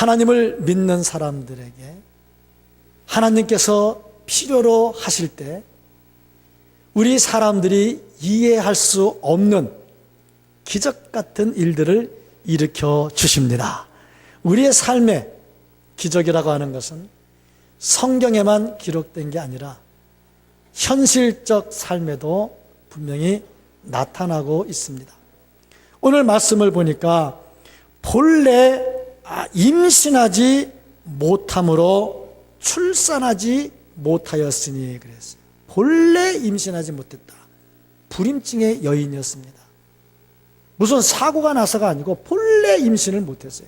하나님을 믿는 사람들에게 하나님께서 필요로 하실 때 우리 사람들이 이해할 수 없는 기적 같은 일들을 일으켜 주십니다. 우리의 삶의 기적이라고 하는 것은 성경에만 기록된 게 아니라 현실적 삶에도 분명히 나타나고 있습니다. 오늘 말씀을 보니까 본래 임신하지 못함으로 출산하지 못하였으니 그랬어요. 본래 임신하지 못했다. 불임증의 여인이었습니다. 무슨 사고가 나서가 아니고 본래 임신을 못했어요.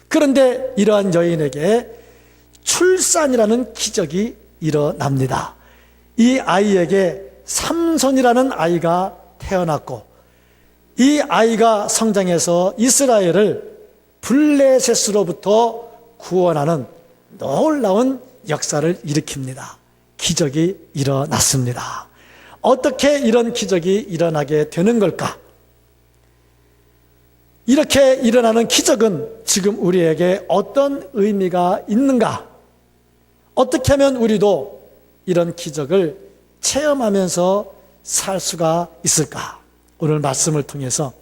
그런데 이러한 여인에게 출산이라는 기적이 일어납니다. 이 아이에게 삼손이라는 아이가 태어났고 이 아이가 성장해서 이스라엘을 블레셋으로부터 구원하는 놀라운 역사를 일으킵니다. 기적이 일어났습니다. 어떻게 이런 기적이 일어나게 되는 걸까? 이렇게 일어나는 기적은 지금 우리에게 어떤 의미가 있는가? 어떻게 하면 우리도 이런 기적을 체험하면서 살 수가 있을까? 오늘 말씀을 통해서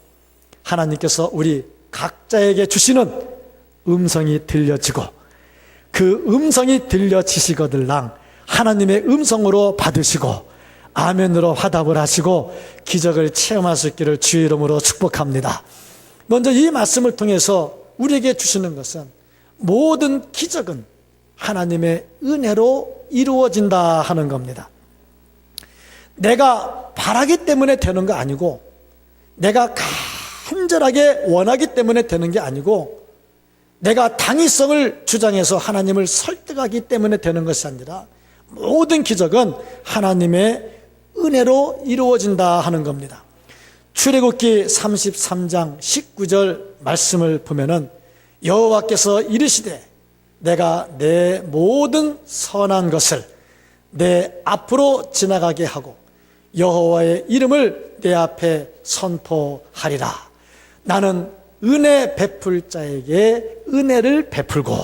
하나님께서 우리 각자에게 주시는 음성이 들려지고 그 음성이 들려지시거들랑 하나님의 음성으로 받으시고 아멘으로 화답을 하시고 기적을 체험할 수 있기를 주의 이름으로 축복합니다. 먼저 이 말씀을 통해서 우리에게 주시는 것은 모든 기적은 하나님의 은혜로 이루어진다 하는 겁니다. 내가 바라기 때문에 되는 거 아니고 내가 간절하게 원하기 때문에 되는 게 아니고 내가 당위성을 주장해서 하나님을 설득하기 때문에 되는 것이 아니라 모든 기적은 하나님의 은혜로 이루어진다 하는 겁니다. 출애굽기 33장 19절 말씀을 보면은 여호와께서 이르시되 내가 내 모든 선한 것을 내 앞으로 지나가게 하고 여호와의 이름을 내 앞에 선포하리라. 나는 은혜 베풀 자에게 은혜를 베풀고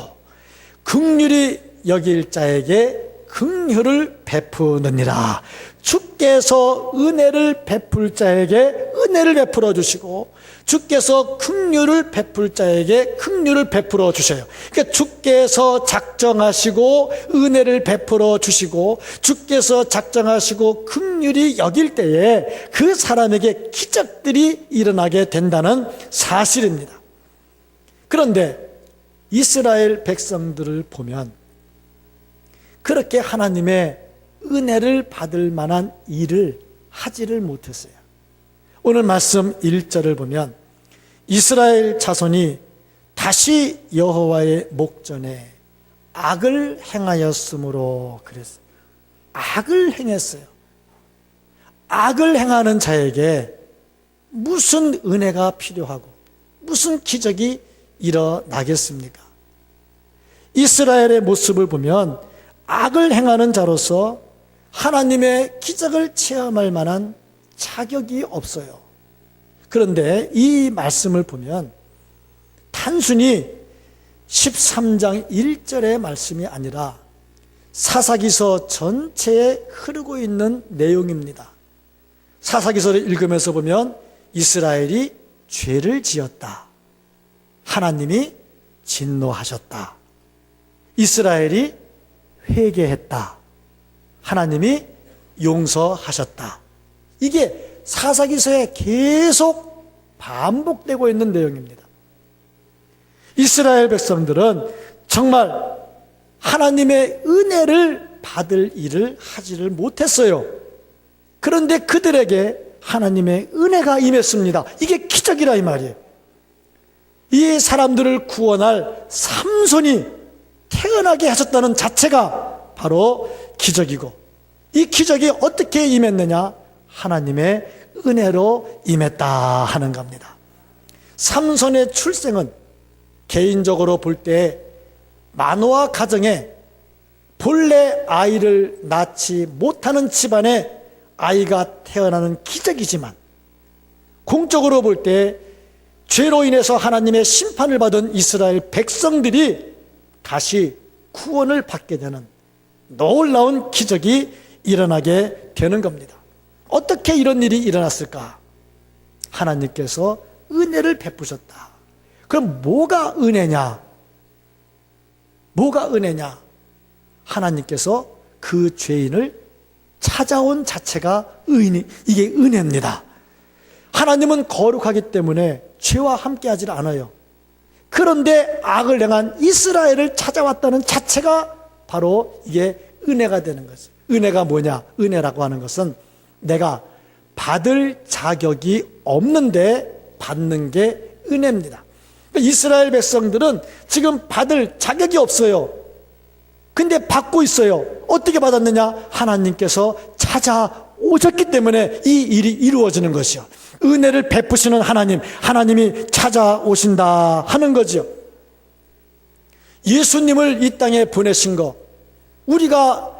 긍휼히 여길 자에게 긍휼을 베푸느니라. 주께서 은혜를 베풀 자에게 은혜를 베풀어 주시고 주께서 긍휼을 베풀 자에게 긍휼을 베풀어 주셔요. 그러니까 주께서 작정하시고 은혜를 베풀어 주시고 주께서 작정하시고 긍휼히 여길 때에 그 사람에게 기적들이 일어나게 된다는 사실입니다. 그런데 이스라엘 백성들을 보면 그렇게 하나님의 은혜를 받을 만한 일을 하지를 못했어요. 오늘 말씀 1절을 보면 이스라엘 자손이 다시 여호와의 목전에 악을 행하였으므로 그랬어요. 악을 행했어요. 악을 행하는 자에게 무슨 은혜가 필요하고 무슨 기적이 일어나겠습니까? 이스라엘의 모습을 보면 악을 행하는 자로서 하나님의 기적을 체험할 만한 자격이 없어요. 그런데 이 말씀을 보면 단순히 13장 1절의 말씀이 아니라 사사기서 전체에 흐르고 있는 내용입니다. 사사기서를 읽으면서 보면 이스라엘이 죄를 지었다. 하나님이 진노하셨다. 이스라엘이 회개했다. 하나님이 용서하셨다. 이게 사사기서에 계속 반복되고 있는 내용입니다. 이스라엘 백성들은 정말 하나님의 은혜를 받을 일을 하지를 못했어요. 그런데 그들에게 하나님의 은혜가 임했습니다. 이게 기적이라 이 말이에요. 이 사람들을 구원할 삼손이 태어나게 하셨다는 자체가 바로 기적이고 이 기적이 어떻게 임했느냐? 하나님의 은혜로 임했다 하는 겁니다. 삼손의 출생은 개인적으로 볼 때 마노아 가정에 본래 아이를 낳지 못하는 집안에 아이가 태어나는 기적이지만 공적으로 볼 때 죄로 인해서 하나님의 심판을 받은 이스라엘 백성들이 다시 구원을 받게 되는 놀라운 기적이 일어나게 되는 겁니다. 어떻게 이런 일이 일어났을까? 하나님께서 은혜를 베푸셨다. 그럼 뭐가 은혜냐? 뭐가 은혜냐? 하나님께서 그 죄인을 찾아온 자체가 이게 은혜입니다. 하나님은 거룩하기 때문에 죄와 함께하지 않아요. 그런데 악을 행한 이스라엘을 찾아왔다는 자체가 바로 이게 은혜가 되는 거죠. 은혜가 뭐냐? 은혜라고 하는 것은 내가 받을 자격이 없는데 받는 게 은혜입니다. 이스라엘 백성들은 지금 받을 자격이 없어요. 근데 받고 있어요. 어떻게 받았느냐? 하나님께서 찾아오셨기 때문에 이 일이 이루어지는 것이요. 은혜를 베푸시는 하나님이 찾아오신다 하는 거죠. 예수님을 이 땅에 보내신 거, 우리가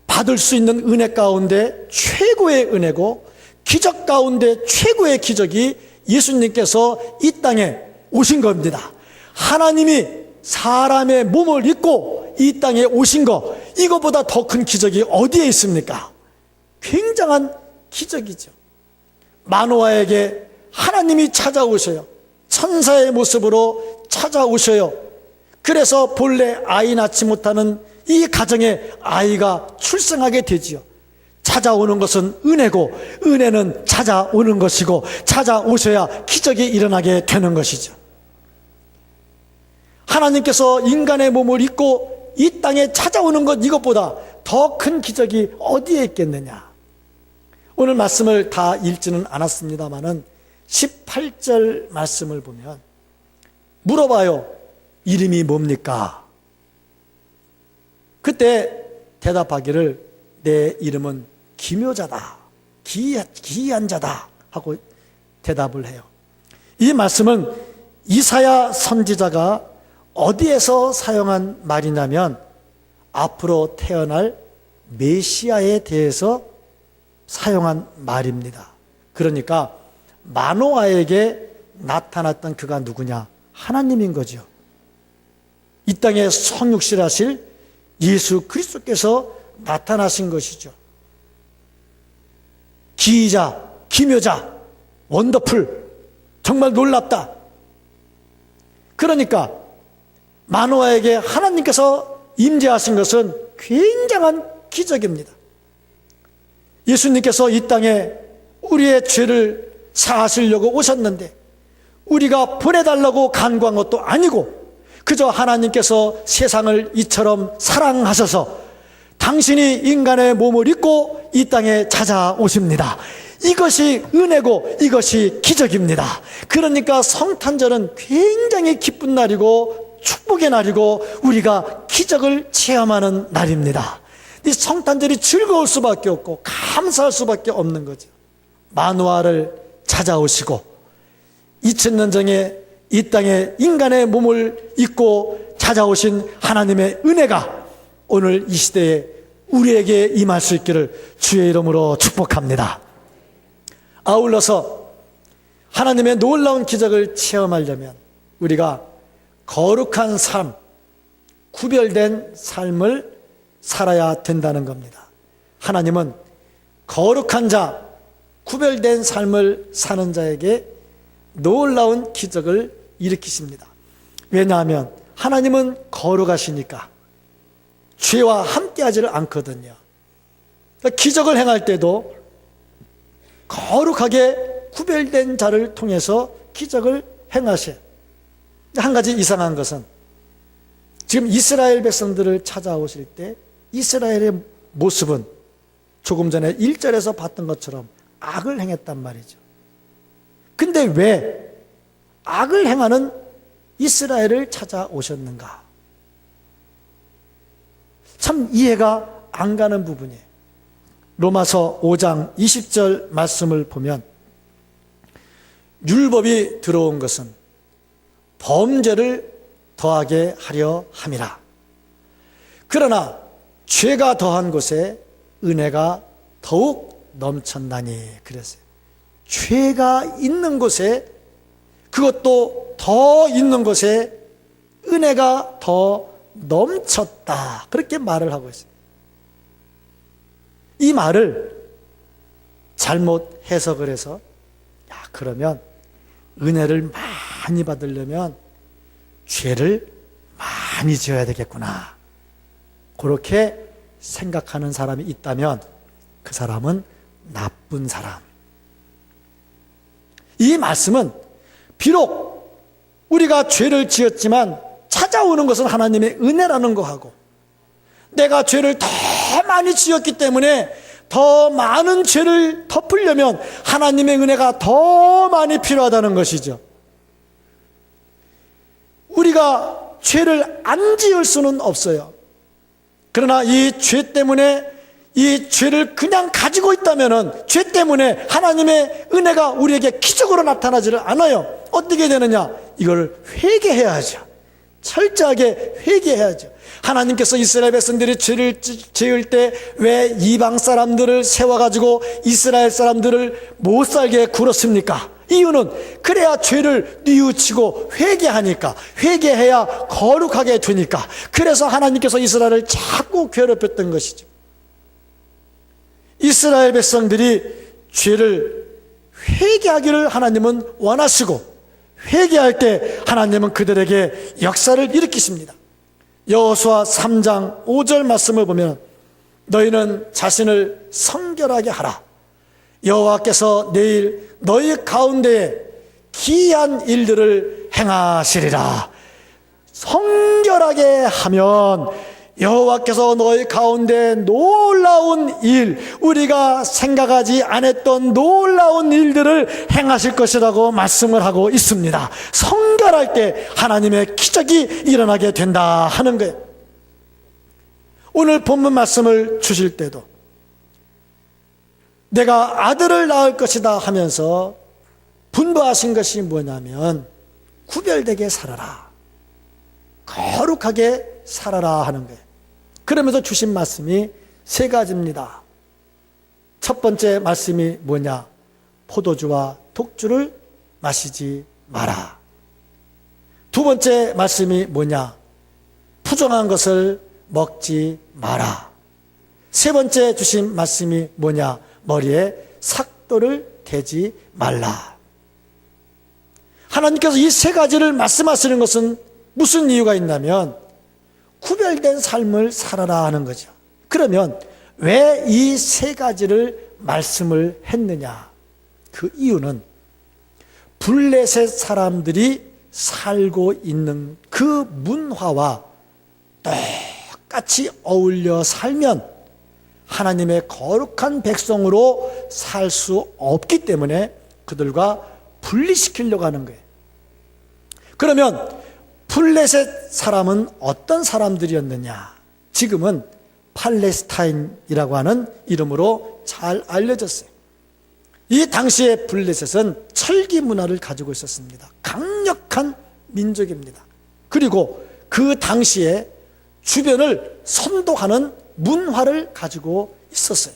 받을 수 있는 은혜 가운데 최고의 은혜고, 기적 가운데 최고의 기적이 예수님께서 이 땅에 오신 겁니다. 하나님이 사람의 몸을 입고 이 땅에 오신 거, 이거보다 더 큰 기적이 어디에 있습니까? 굉장한 기적이죠. 마노아에게 하나님이 찾아오셔요. 천사의 모습으로 찾아오셔요. 그래서 본래 아이 낳지 못하는 이 가정에 아이가 출생하게 되지요. 찾아오는 것은 은혜고, 은혜는 찾아오는 것이고, 찾아오셔야 기적이 일어나게 되는 것이죠. 하나님께서 인간의 몸을 입고 이 땅에 찾아오는 것, 이것보다 더 큰 기적이 어디에 있겠느냐? 오늘 말씀을 다 읽지는 않았습니다만은 18절 말씀을 보면 물어봐요. 이름이 뭡니까? 그때 대답하기를 내 이름은 기묘자다, 기이한 자다 하고 대답을 해요. 이 말씀은 이사야 선지자가 어디에서 사용한 말이냐면 앞으로 태어날 메시아에 대해서 사용한 말입니다. 그러니까 마노아에게 나타났던 그가 누구냐? 하나님인 거죠. 이 땅에 성육신하실 예수 그리스도께서 나타나신 것이죠. 기이자, 기묘자, 원더풀, 정말 놀랍다. 그러니까 마노아에게 하나님께서 임재하신 것은 굉장한 기적입니다. 예수님께서 이 땅에 우리의 죄를 사하시려고 오셨는데 우리가 보내달라고 간구한 것도 아니고 그저 하나님께서 세상을 이처럼 사랑하셔서 당신이 인간의 몸을 입고 이 땅에 찾아오십니다. 이것이 은혜고 이것이 기적입니다. 그러니까 성탄절은 굉장히 기쁜 날이고 축복의 날이고 우리가 기적을 체험하는 날입니다. 이 성탄절이 즐거울 수밖에 없고 감사할 수밖에 없는 거죠. 마누아를 찾아오시고 2000년 전에 이 땅에 인간의 몸을 입고 찾아오신 하나님의 은혜가 오늘 이 시대에 우리에게 임할 수 있기를 주의 이름으로 축복합니다. 아울러서 하나님의 놀라운 기적을 체험하려면 우리가 거룩한 삶, 구별된 삶을 살아야 된다는 겁니다. 하나님은 거룩한 자, 구별된 삶을 사는 자에게 놀라운 기적을 일으키십니다. 왜냐하면 하나님은 거룩하시니까 죄와 함께하지를 않거든요. 기적을 행할 때도 거룩하게 구별된 자를 통해서 기적을 행하셔요. 한 가지 이상한 것은 지금 이스라엘 백성들을 찾아오실 때 이스라엘의 모습은 조금 전에 1절에서 봤던 것처럼 악을 행했단 말이죠. 근데 왜 악을 행하는 이스라엘을 찾아오셨는가? 참 이해가 안 가는 부분이에요. 로마서 5장 20절 말씀을 보면 율법이 들어온 것은 범죄를 더하게 하려 함이라. 그러나 죄가 더한 곳에 은혜가 더욱 넘쳤나니 그랬어요. 죄가 있는 곳에 그것도 더 있는 것에 은혜가 더 넘쳤다. 그렇게 말을 하고 있습니다. 이 말을 잘못 해석을 해서 그러면 은혜를 많이 받으려면 죄를 많이 지어야 되겠구나, 그렇게 생각하는 사람이 있다면 그 사람은 나쁜 사람. 이 말씀은 비록 우리가 죄를 지었지만 찾아오는 것은 하나님의 은혜라는 거하고, 내가 죄를 더 많이 지었기 때문에 더 많은 죄를 덮으려면 하나님의 은혜가 더 많이 필요하다는 것이죠. 우리가 죄를 안 지을 수는 없어요. 그러나 이 죄 때문에, 이 죄를 그냥 가지고 있다면 죄 때문에 하나님의 은혜가 우리에게 기적으로 나타나지를 않아요. 어떻게 되느냐? 이걸 회개해야죠. 철저하게 회개해야죠. 하나님께서 이스라엘 백성들이 죄를 지을 때 왜 이방 사람들을 세워가지고 이스라엘 사람들을 못 살게 굴었습니까? 이유는 그래야 죄를 뉘우치고 회개하니까, 회개해야 거룩하게 되니까. 그래서 하나님께서 이스라엘을 자꾸 괴롭혔던 것이죠. 이스라엘 백성들이 죄를 회개하기를 하나님은 원하시고, 회개할 때 하나님은 그들에게 역사를 일으키십니다. 여호수아 3장 5절 말씀을 보면, 너희는 자신을 성결하게 하라. 여호와께서 내일 너희 가운데에 기이한 일들을 행하시리라. 성결하게 하면 여호와께서 너희 가운데 놀라운 일, 우리가 생각하지 않았던 놀라운 일들을 행하실 것이라고 말씀을 하고 있습니다. 성결할 때 하나님의 기적이 일어나게 된다 하는 거예요. 오늘 본문 말씀을 주실 때도 내가 아들을 낳을 것이다 하면서 분부하신 것이 뭐냐면, 구별되게 살아라, 거룩하게 살아라 하는 거예요. 그러면서 주신 말씀이 세 가지입니다. 첫 번째 말씀이 뭐냐? 포도주와 독주를 마시지 마라. 두 번째 말씀이 뭐냐? 부정한 것을 먹지 마라. 세 번째 주신 말씀이 뭐냐? 머리에 삭도를 대지 말라. 하나님께서 이 세 가지를 말씀하시는 것은 무슨 이유가 있냐면, 구별된 삶을 살아라 하는 거죠. 그러면 왜 이 세 가지를 말씀을 했느냐? 그 이유는 블레셋 사람들이 살고 있는 그 문화와 똑같이 어울려 살면 하나님의 거룩한 백성으로 살 수 없기 때문에 그들과 분리시키려고 하는 거예요. 그러면 블레셋 사람은 어떤 사람들이었느냐? 지금은 팔레스타인이라고 하는 이름으로 잘 알려졌어요. 이 당시의 블레셋은 철기 문화를 가지고 있었습니다. 강력한 민족입니다. 그리고 그 당시에 주변을 선도하는 문화를 가지고 있었어요.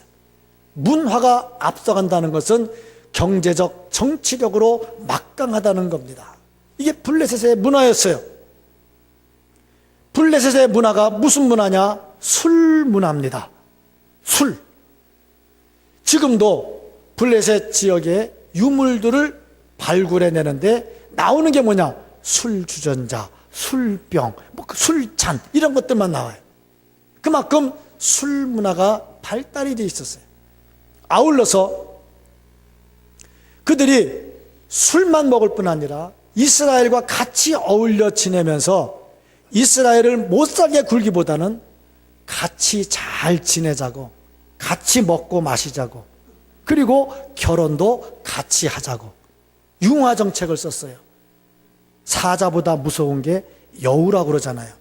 문화가 앞서간다는 것은 경제적, 정치적으로 막강하다는 겁니다. 이게 블레셋의 문화였어요. 블레셋의 문화가 무슨 문화냐? 술 문화입니다. 술. 지금도 블레셋 지역의 유물들을 발굴해내는데 나오는 게 뭐냐? 술 주전자, 술병, 술잔, 이런 것들만 나와요. 그만큼 술 문화가 발달이 되어 있었어요. 아울러서 그들이 술만 먹을 뿐 아니라 이스라엘과 같이 어울려 지내면서 이스라엘을 못 살게 굴기보다는 같이 잘 지내자고, 같이 먹고 마시자고, 그리고 결혼도 같이 하자고 융화 정책을 썼어요. 사자보다 무서운 게 여우라고 그러잖아요.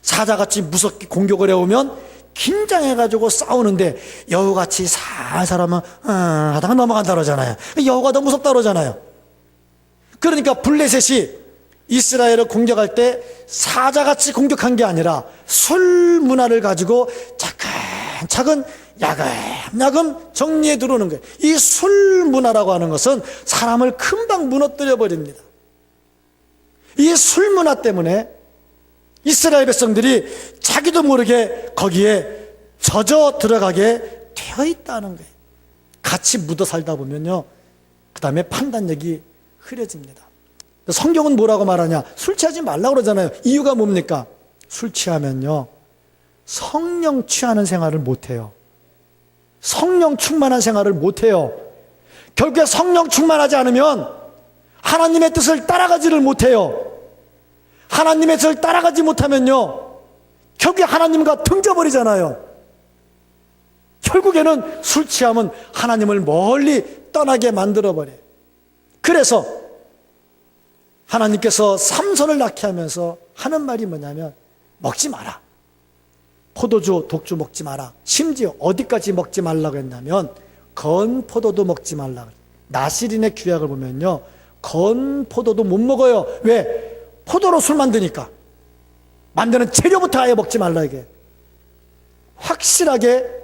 사자같이 무섭게 공격을 해오면 긴장해가지고 싸우는데 여우같이 살살 하면 하다가 넘어간다 그러잖아요. 여우가 더 무섭다 그러잖아요. 그러니까 블레셋이 이스라엘을 공격할 때 사자같이 공격한 게 아니라 술 문화를 가지고 차근차근 야금야금 정리해 들어오는 거예요. 이 술 문화라고 하는 것은 사람을 금방 무너뜨려 버립니다. 이 술 문화 때문에 이스라엘 백성들이 자기도 모르게 거기에 젖어 들어가게 되어 있다는 거예요. 같이 묻어 살다 보면요, 그 다음에 판단력이 흐려집니다. 성경은 뭐라고 말하냐? 술 취하지 말라고 그러잖아요. 이유가 뭡니까? 술 취하면요, 성령 취하는 생활을 못해요. 성령 충만한 생활을 못해요. 결국에 성령 충만하지 않으면 하나님의 뜻을 따라가지를 못해요. 하나님의 뜻을 따라가지 못하면요, 결국에 하나님과 등져버리잖아요. 결국에는 술 취하면 하나님을 멀리 떠나게 만들어버려요. 그래서 하나님께서 삼손을 낳게 하면서 하는 말이 뭐냐면, 먹지 마라. 포도주, 독주 먹지 마라. 심지어 어디까지 먹지 말라고 했냐면 건포도도 먹지 말라고 그래요. 나시린의 규약을 보면요, 건포도도 못 먹어요. 왜? 포도로 술 만드니까. 만드는 재료부터 아예 먹지 말라, 이게. 확실하게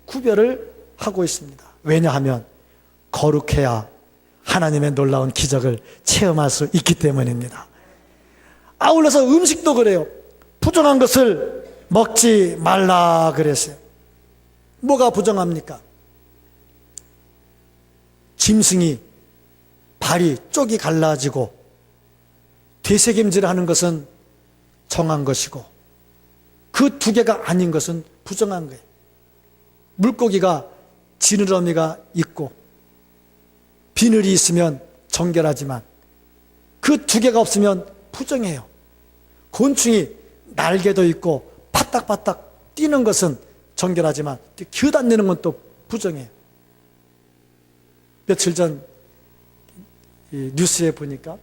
구별을 하고 있습니다. 왜냐하면 거룩해야 하나님의 놀라운 기적을 체험할 수 있기 때문입니다. 아울러서 음식도 그래요. 부정한 것을 먹지 말라 그랬어요. 뭐가 부정합니까? 짐승이 발이 쪽이 갈라지고 되새김질하는 것은 정한 것이고, 그 두 개가 아닌 것은 부정한 거예요. 물고기가 지느러미가 있고 비늘이 있으면 정결하지만 그 두 개가 없으면 부정해요. 곤충이 날개도 있고 파딱파딱 뛰는 것은 정결하지만 기어다니는 건 또 부정해요. 며칠 전 뉴스에 보니까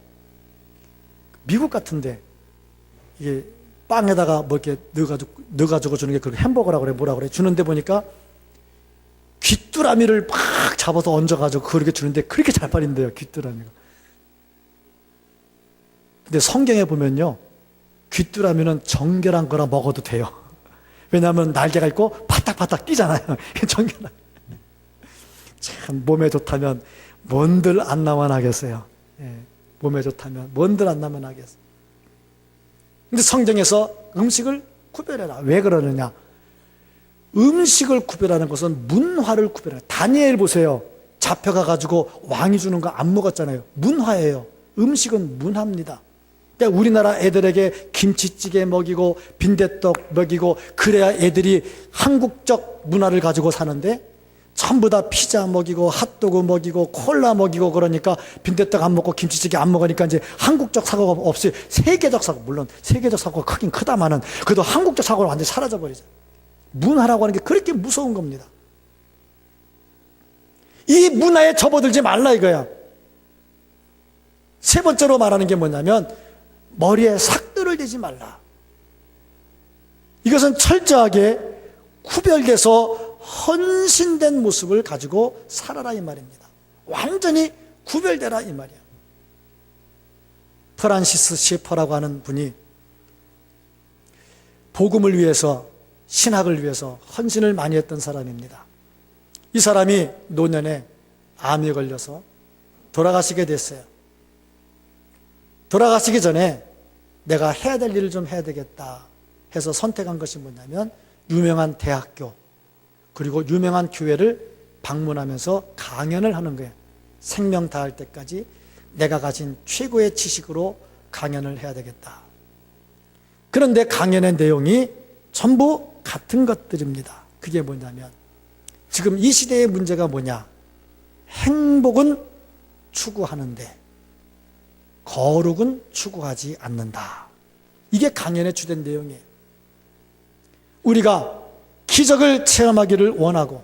미국 같은데 이게 빵에다가 뭐 이렇게 넣어가지고 주는 게 그 햄버거라고 그래, 뭐라 그래, 주는데 보니까 귀뚜라미를 막 잡아서 얹어가지고 그렇게 주는데 그렇게 잘 팔린대요, 귀뚜라미가. 근데 성경에 보면요, 귀뚜라미는 정결한 거라 먹어도 돼요. 왜냐하면 날개가 있고 파딱파딱 뛰잖아요. 정결한. 참 몸에 좋다면 뭔들 안 나만 하겠어요. 예, 몸에 좋다면 뭔들 안 나만 하겠어요. 근데 성경에서 음식을 구별해라. 왜 그러느냐? 음식을 구별하는 것은 문화를 구별해요. 다니엘 보세요. 잡혀가가지고 왕이 주는 거 안 먹었잖아요. 문화예요. 음식은 문화입니다. 그러니까 우리나라 애들에게 김치찌개 먹이고 빈대떡 먹이고 그래야 애들이 한국적 문화를 가지고 사는데, 전부 다 피자 먹이고 핫도그 먹이고 콜라 먹이고 그러니까 빈대떡 안 먹고 김치찌개 안 먹으니까 이제 한국적 사고가 없이 세계적 사고, 물론 세계적 사고가 크긴 크다마는 그래도 한국적 사고는 완전히 사라져버리죠. 문화라고 하는 게 그렇게 무서운 겁니다. 이 문화에 접어들지 말라 이거야. 세 번째로 말하는 게 뭐냐면 머리에 삭들을 대지 말라. 이것은 철저하게 구별돼서 헌신된 모습을 가지고 살아라 이 말입니다. 완전히 구별되라 이 말이야. 프란시스 셰퍼라고 하는 분이 복음을 위해서, 신학을 위해서 헌신을 많이 했던 사람입니다. 이 사람이 노년에 암에 걸려서 돌아가시게 됐어요. 돌아가시기 전에 내가 해야 될 일을 좀 해야 되겠다 해서 선택한 것이 뭐냐면 유명한 대학교 그리고 유명한 교회를 방문하면서 강연을 하는 거예요. 생명 다할 때까지 내가 가진 최고의 지식으로 강연을 해야 되겠다. 그런데 강연의 내용이 전부 같은 것들입니다. 그게 뭐냐면 지금 이 시대의 문제가 뭐냐? 행복은 추구하는데 거룩은 추구하지 않는다. 이게 강연의 주된 내용이에요. 우리가 기적을 체험하기를 원하고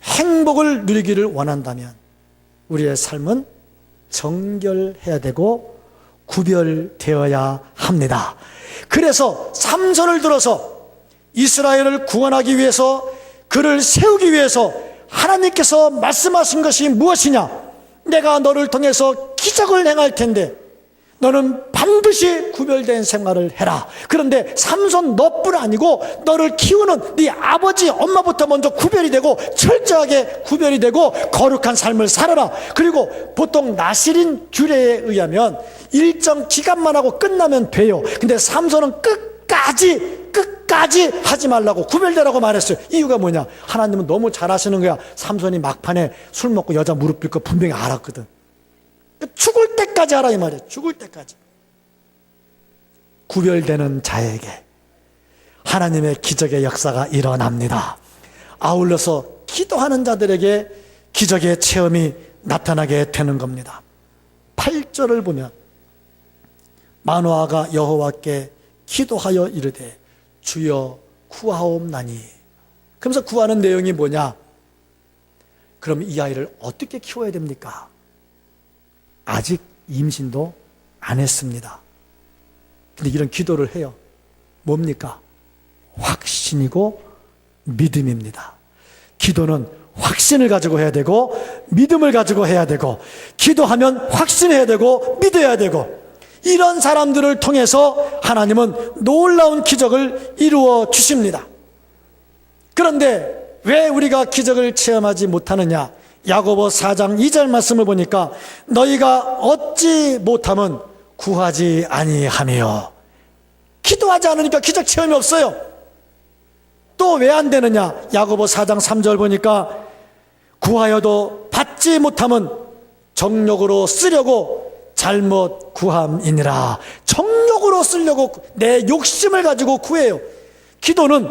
행복을 누리기를 원한다면 우리의 삶은 정결해야 되고 구별되어야 합니다. 그래서 삼손을 들어서 이스라엘을 구원하기 위해서, 그를 세우기 위해서 하나님께서 말씀하신 것이 무엇이냐? 내가 너를 통해서 기적을 행할 텐데 너는 반드시 구별된 생활을 해라. 그런데 삼손 너뿐 아니고 너를 키우는 네 아버지 엄마부터 먼저 구별이 되고 철저하게 구별이 되고 거룩한 삶을 살아라. 그리고 보통 나시린 규례에 의하면 일정 기간만 하고 끝나면 돼요. 근데 삼손은 끝까지 하지 말라고, 구별되라고 말했어요. 이유가 뭐냐? 하나님은 너무 잘하시는 거야. 삼손이 막판에 술 먹고 여자 무릎 꿇고 분명히 알았거든. 죽을 때까지 하라 이 말이에요. 죽을 때까지. 구별되는 자에게 하나님의 기적의 역사가 일어납니다. 아울러서 기도하는 자들에게 기적의 체험이 나타나게 되는 겁니다. 8절을 보면 마노아가 여호와께 기도하여 이르되 주여 구하옵나니. 그러면서 구하는 내용이 뭐냐? 그럼 이 아이를 어떻게 키워야 됩니까? 아직 임신도 안 했습니다. 근데 이런 기도를 해요. 뭡니까? 확신이고 믿음입니다. 기도는 확신을 가지고 해야 되고 믿음을 가지고 해야 되고, 기도하면 확신해야 되고 믿어야 되고, 이런 사람들을 통해서 하나님은 놀라운 기적을 이루어 주십니다. 그런데 왜 우리가 기적을 체험하지 못하느냐? 야고보 4장 2절 말씀을 보니까 너희가 얻지 못하면 구하지 아니하며. 기도하지 않으니까 기적 체험이 없어요. 또 왜 안 되느냐? 야고보 4장 3절 보니까 구하여도 받지 못하면 정욕으로 쓰려고 잘못 구함이니라. 정욕으로 쓰려고 내 욕심을 가지고 구해요. 기도는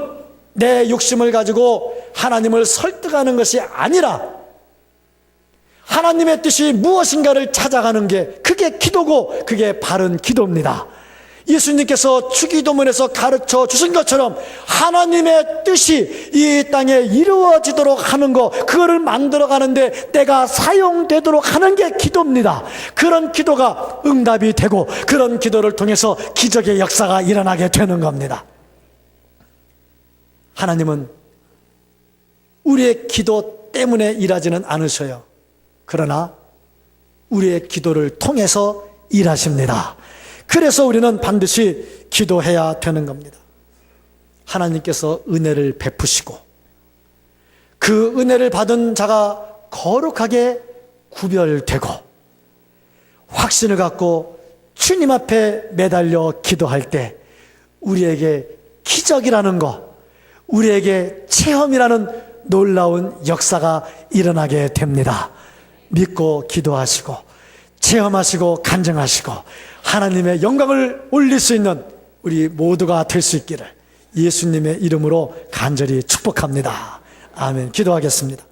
내 욕심을 가지고 하나님을 설득하는 것이 아니라 하나님의 뜻이 무엇인가를 찾아가는 게, 그게 기도고 그게 바른 기도입니다. 예수님께서 주기도문에서 가르쳐 주신 것처럼 하나님의 뜻이 이 땅에 이루어지도록 하는 거, 그거를 만들어가는데 내가 사용되도록 하는 게 기도입니다. 그런 기도가 응답이 되고 그런 기도를 통해서 기적의 역사가 일어나게 되는 겁니다. 하나님은 우리의 기도 때문에 일하지는 않으셔요. 그러나 우리의 기도를 통해서 일하십니다. 그래서 우리는 반드시 기도해야 되는 겁니다. 하나님께서 은혜를 베푸시고 그 은혜를 받은 자가 거룩하게 구별되고 확신을 갖고 주님 앞에 매달려 기도할 때 우리에게 기적이라는 것, 우리에게 체험이라는 놀라운 역사가 일어나게 됩니다. 믿고 기도하시고 체험하시고 간증하시고 하나님의 영광을 올릴 수 있는 우리 모두가 될 수 있기를 예수님의 이름으로 간절히 축복합니다. 아멘. 기도하겠습니다.